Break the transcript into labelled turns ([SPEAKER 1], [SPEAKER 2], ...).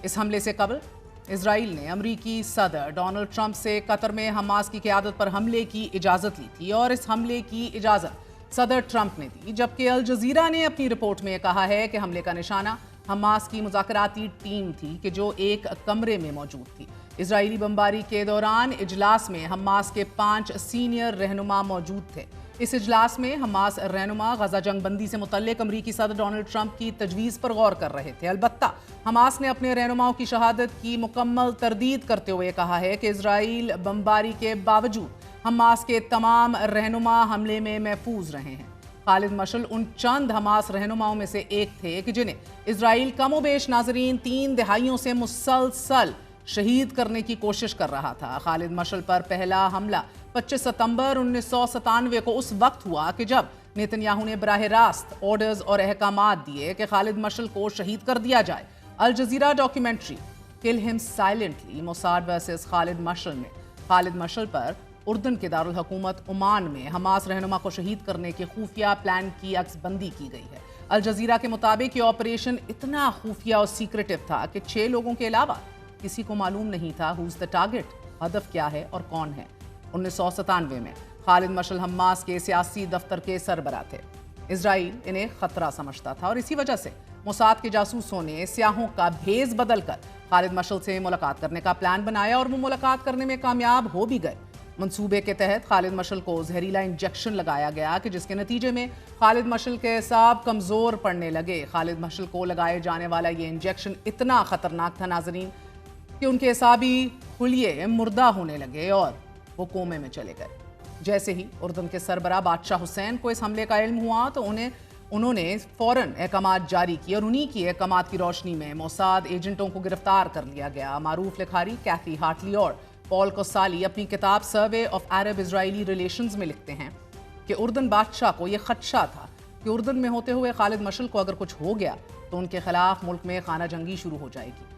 [SPEAKER 1] اس حملے سے قبل اسرائیل نے امریکی صدر ڈونلڈ ٹرمپ سے قطر میں حماس کی قیادت پر حملے کی اجازت لی تھی اور اس حملے کی اجازت صدر ٹرمپ نے دی، جبکہ الجزیرہ نے اپنی رپورٹ میں کہا ہے کہ حملے کا نشانہ حماس کی مذاکراتی ٹیم تھی کہ جو ایک کمرے میں موجود تھی۔ اسرائیلی بمباری کے دوران اجلاس میں حماس کے 5 سینئر رہنما موجود تھے۔ اس اجلاس میں حماس رہنما غزہ جنگ بندی سے متعلق امریکی صدر ڈونلڈ ٹرمپ کی تجویز پر غور کر رہے تھے۔ البتہ حماس نے اپنے رہنماؤں کی شہادت کی مکمل تردید کرتے ہوئے کہا ہے کہ اسرائیل بمباری کے باوجود حماس کے تمام رہنما حملے میں محفوظ رہے ہیں۔ خالد مشعل ان چند حماس رہنماؤں میں سے ایک تھے کہ جنہیں اسرائیل کم و بیش ناظرین 3 دہائیوں سے مسلسل شہید کرنے کی کوشش کر رہا تھا۔ خالد مشعل پر پہلا حملہ 25 ستمبر 1997 کو اس وقت ہوا کہ جب نیتنیاہو نے براہ راست آرڈرز اور احکامات دیے کہ خالد مشعل کو شہید کر دیا جائے۔ الجزیرہ ڈاکیومنٹری کل ہم سائلنٹلی موساد ورسز خالد مشعل میں خالد مشعل پر اردن کے دارالحکومت عمان میں حماس رہنما کو شہید کرنے کے خفیہ پلان کی عکس بندی کی گئی ہے۔ الجزیرہ کے مطابق یہ آپریشن اتنا خفیہ اور سیکریٹو تھا کہ 6 لوگوں کے علاوہ کسی کو معلوم نہیں تھا ہوز دا ٹارگٹ، ہدف کیا ہے اور کون ہے۔ 1997 میں خالد مشعل حماس کے سیاسی دفتر کے سربراہ تھے۔ اسرائیل انہیں خطرہ سمجھتا تھا اور اسی وجہ سے موساد کے جاسوسوں نے سیاہوں کا بھیس بدل کر خالد مشعل سے ملاقات کرنے کا پلان بنایا اور وہ ملاقات کرنے میں کامیاب ہو بھی گئے۔ منصوبے کے تحت خالد مشعل کو زہریلا انجیکشن لگایا گیا کہ جس کے نتیجے میں خالد مشعل کے اعصاب کمزور پڑنے لگے۔ خالد مشعل کو لگائے جانے والا یہ انجیکشن اتنا خطرناک تھا ناظرین کہ ان کے اعصابی خلیے مردہ ہونے لگے اور وہ کومے میں چلے گئے۔ جیسے ہی اردن کے سربراہ بادشاہ حسین کو اس حملے کا علم ہوا تو انہوں نے فوراً احکامات جاری کیے اور انہی کی احکامات کی روشنی میں موساد ایجنٹوں کو گرفتار کر لیا گیا۔ معروف لکھاری کیتھی ہارٹلی اور پال کوسالی اپنی کتاب survey of Arab Israeli relations میں لکھتے ہیں کہ اردن بادشاہ کو یہ خدشہ تھا کہ اردن میں ہوتے ہوئے خالد مشعل کو اگر کچھ ہو گیا تو ان کے خلاف ملک میں خانہ جنگی شروع ہو جائے گی۔